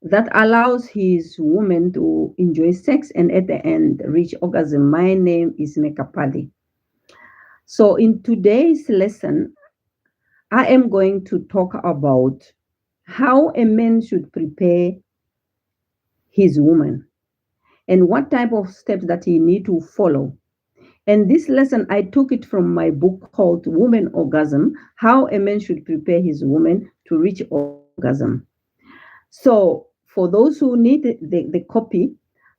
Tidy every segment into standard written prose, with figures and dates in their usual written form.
that allows his woman to enjoy sex and at the end reach orgasm. My name is Mekapali. So in today's lesson, I am going to talk about how a man should prepare his woman and what type of steps that he need to follow. And this lesson, I took it from my book called Woman Orgasm, How a Man Should Prepare His Woman to Reach Orgasm. So for those who need the copy,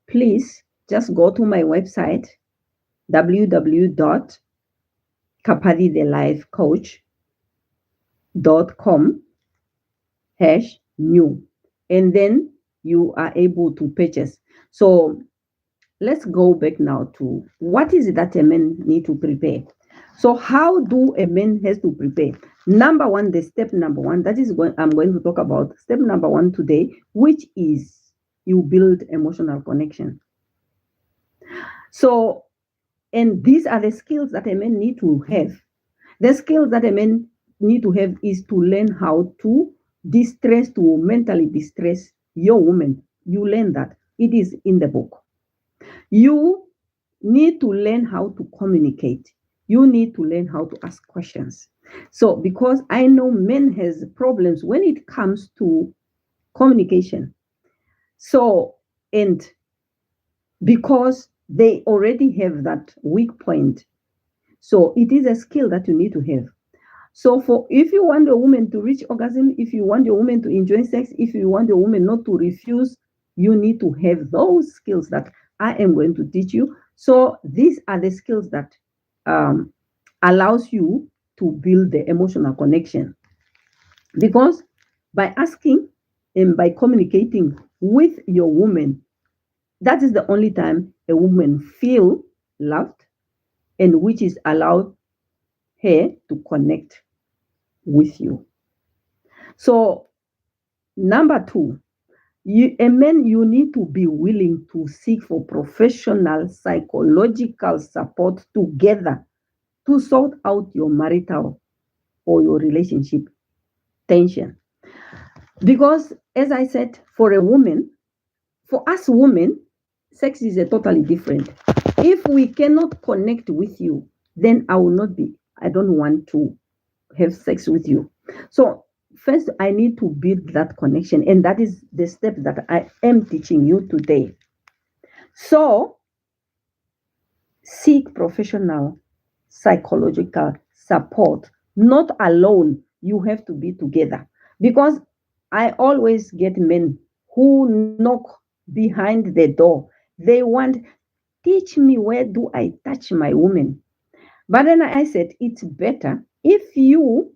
please just go to my website, www.kapadithelifecoach.com hash new, and then you are able to purchase. So let's go back now to what is it that a man need to prepare. So how do a man has to prepare? Number one, the step number one, that is going I'm going to talk about step number one today, which is you build emotional connection. So, and these are the skills that a man need to have. The skills that a man need to have is to learn how to distress, to mentally distress your woman. You learn that. It is in the book. You need to learn how to communicate. You need to learn how to ask questions. So, because I know men has problems when it comes to communication. So, and because they already have that weak point. So, it is a skill that you need to have. So, for if you want a woman to reach orgasm, if you want your woman to enjoy sex, if you want your woman not to refuse, you need to have those skills that I am going to teach you. So these are the skills that um, allows you to build the emotional connection. Because by asking and by communicating with your woman, that is the only time a woman feel loved, and which is allowed her to connect with you. So number two, you need to be willing to seek for professional psychological support together to sort out your marital or your relationship tension. Because, as I said, for a woman, for us women, sex is a totally different. If we cannot connect with you, then I don't want to have sex with you. So first, I need to build that connection, and that is the step that I am teaching you today. So seek professional psychological support, not alone. You have to be together. Because I always get men who knock behind the door. They want, teach me, where do I touch my woman? But then I said, it's better if you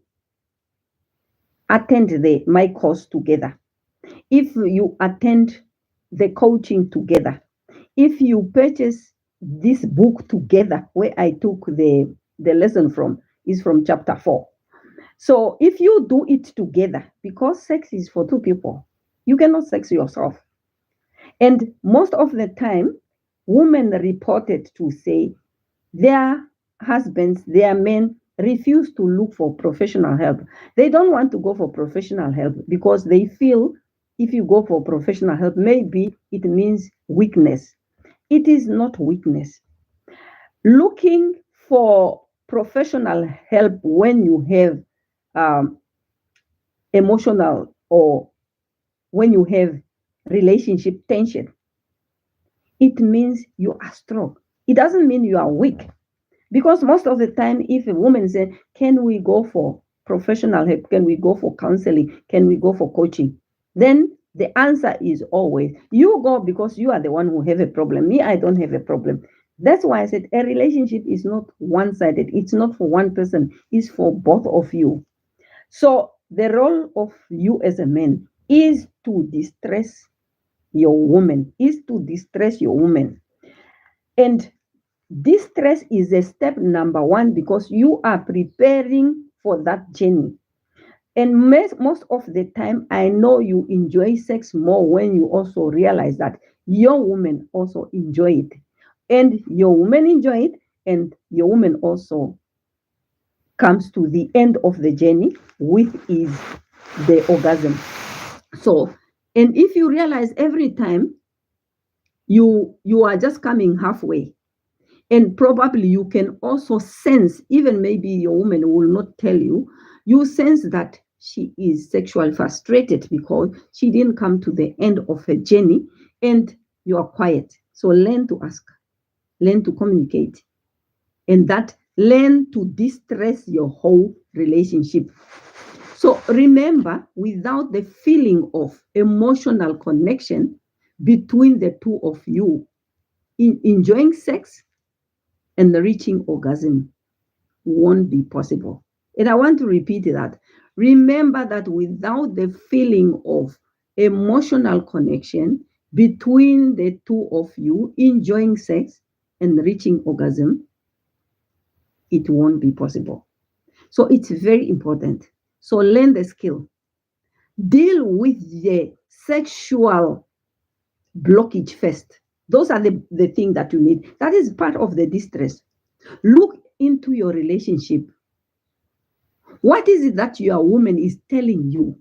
attend my course together, if you attend the coaching together, if you purchase this book together, where I took the lesson from, is from chapter 4. So if you do it together, because sex is for two people, you cannot sex yourself. And most of the time, women reported to say their husbands, their men refuse to look for professional help. They don't want to go for professional help because they feel if you go for professional help, maybe it means weakness. It is not weakness. Looking for professional help when you have um, emotional, or when you have relationship tension, it means you are strong. It doesn't mean you are weak. Because most of the time, if a woman says, can we go for professional help? Can we go for counseling? Can we go for coaching? Then the answer is always, you go because you are the one who have a problem. Me, I don't have a problem. That's why I said a relationship is not one-sided. It's not for one person. It's for both of you. So the role of you as a man is to distress your woman, And distress is a step number one, because you are preparing for that journey. And most of the time, I know you enjoy sex more when you also realize that your woman also enjoy it. And your woman enjoy it, and your woman also comes to the end of the journey with is the orgasm. So And if you realize every time you are just coming halfway, and probably you can also sense, even maybe your woman will not tell you, you sense that she is sexually frustrated because she didn't come to the end of her journey, and you are quiet. So learn to ask, learn to communicate, and that learn to distress your whole relationship. So remember, without the feeling of emotional connection between the two of you in enjoying sex and reaching orgasm won't be possible. And I want to repeat that. Remember that without the feeling of emotional connection between the two of you enjoying sex and reaching orgasm, it won't be possible. So it's very important. So learn the skill. Deal with the sexual blockage first. Those are the thing that you need. That is part of the distress. Look into your relationship. What is it that your woman is telling you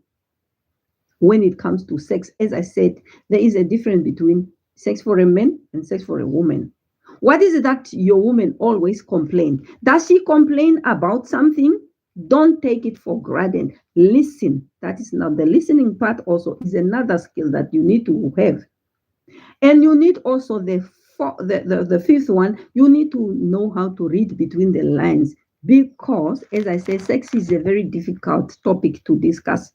when it comes to sex? As I said, there is a difference between sex for a man and sex for a woman. What is it that your woman always complain? Does she complain about something? Don't take it for granted. Listen. That is not the listening part, also is another skill that you need to have. And you need also the fifth one, you need to know how to read between the lines, because, as I say, sex is a very difficult topic to discuss.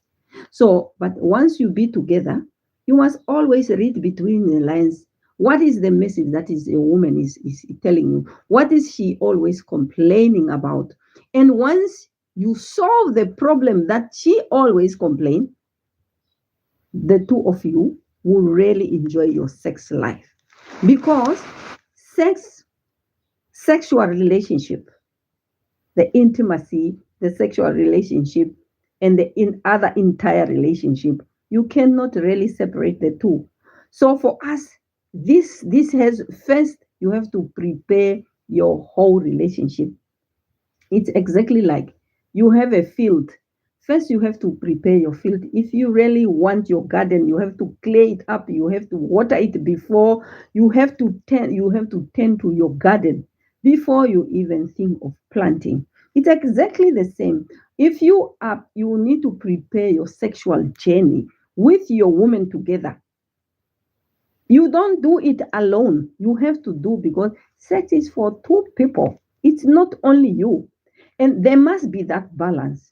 So, but once you be together, you must always read between the lines. What is the message that is a woman is telling you? What is she always complaining about? And once you solve the problem that she always complain, the two of you will really enjoy your sex life, because sex sexual relationship, the intimacy, the sexual relationship, and the in other entire relationship, you cannot really separate the two. So for us, this has, first you have to prepare your whole relationship. It's exactly like you have a field. First, you have to prepare your field. If you really want your garden, you have to clear it up. You have to water it before. You have to tend to your garden before you even think of planting. It's exactly the same. If you need to prepare your sexual journey with your woman together. You don't do it alone. You have to do, because sex is for two people. It's not only you. And there must be that balance.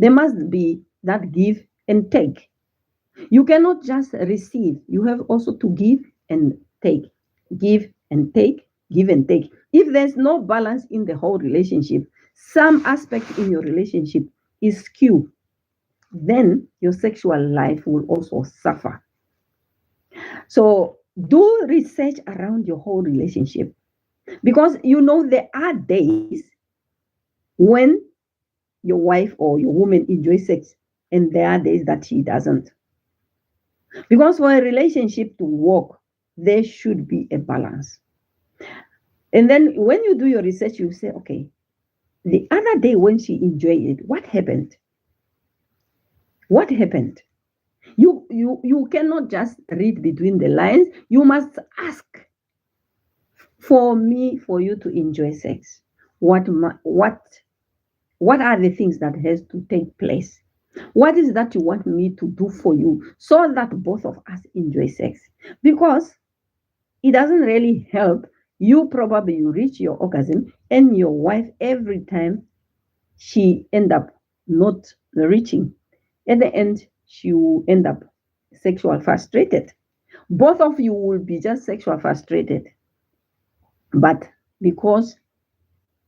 There must be that give and take. You cannot just receive. You have also to give and take. Give and take, give and take. If there's no balance in the whole relationship, some aspect in your relationship is skewed, then your sexual life will also suffer. So do research around your whole relationship, because there are days when your wife or your woman enjoys sex, and there are days that she doesn't. Because for a relationship to work, there should be a balance. And then when you do your research, you say, okay, the other day when she enjoyed it, what happened? What happened? You cannot just read between the lines. You must ask, for you to enjoy sex, what are the things that has to take place? What is that you want me to do for you so that both of us enjoy sex? Because it doesn't really help you, probably you reach your orgasm, and your wife, every time she end up not reaching, at the end she will end up sexual frustrated. Both of you will be just sexual frustrated. But because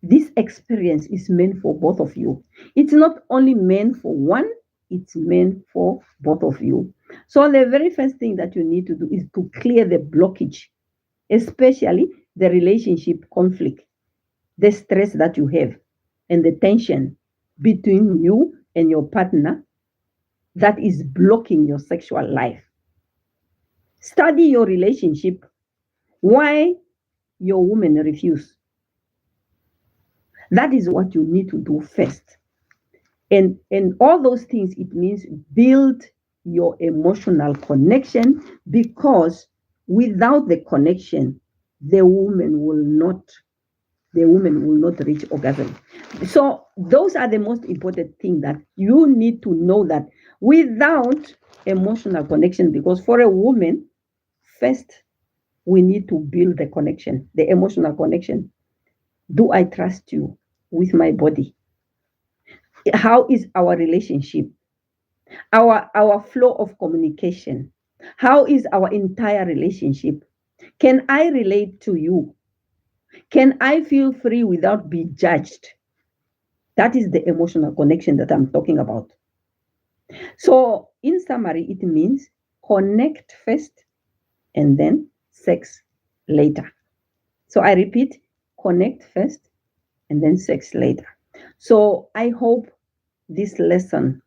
this experience is meant for both of you, it's not only meant for one, it's meant for both of you. So the very first thing that you need to do is to clear the blockage, especially the relationship conflict, the stress that you have, and the tension between you and your partner that is blocking your sexual life. Study your relationship. Why your woman refuse? That is what you need to do first. And all those things, it means build your emotional connection, because without the connection, the woman will not reach orgasm. So those are the most important thing that you need to know, that without emotional connection, because for a woman, first we need to build the connection, the emotional connection. Do I trust you with my body? How is our relationship? Our flow of communication? How is our entire relationship? Can I relate to you? Can I feel free without being judged? That is the emotional connection that I'm talking about. So, in summary, it means connect first and then sex later. So, I repeat, connect first and then sex later. So, I hope this lesson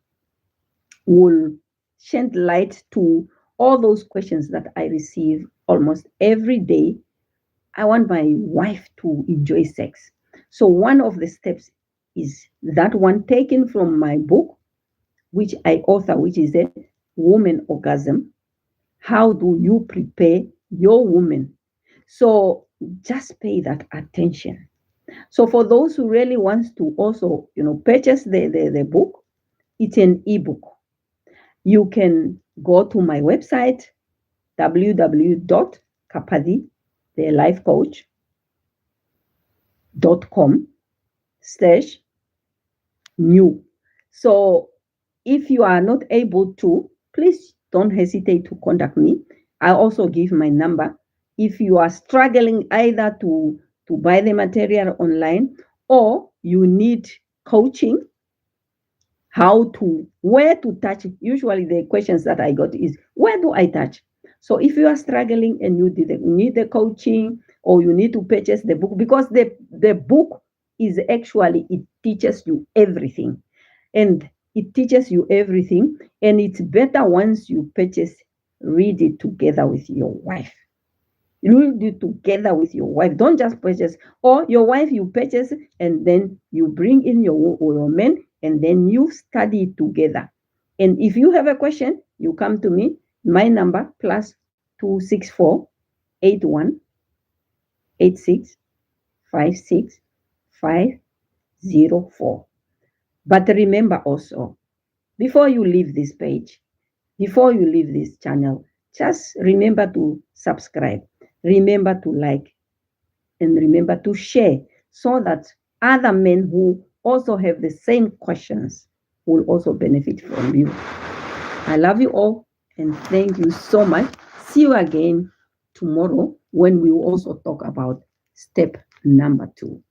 will shed light to all those questions that I receive almost every day. I want my wife to enjoy sex. So, one of the steps is that one taken from my book, which I author, which is a Woman Orgasm. How do you prepare your woman? So, just pay that attention. So, for those who really wants to also, purchase the book, it's an ebook. You can go to my website, www.kapadi, the life coach.com slash new. So if you are not able to, please don't hesitate to contact me. I also give my number. If you are struggling either to buy the material online, or you need coaching, where to touch. Usually the questions that I got is, where do I touch? So if you are struggling and you need the coaching, or you need to purchase the book, because the book is actually, it teaches you everything. And it teaches you everything. And it's better once you purchase, read it together with your wife. Read it together with your wife. Don't just purchase, or your wife you purchase and then you bring in your man, and then you study it together. And if you have a question, you come to me. My number +264 81 86 56 504. But remember also, before you leave this page, before you leave this channel, just remember to subscribe, remember to like, and remember to share, so that other men who also have the same questions will also benefit from you. I love you all, and thank you so much. See you again tomorrow, when we will also talk about step number 2.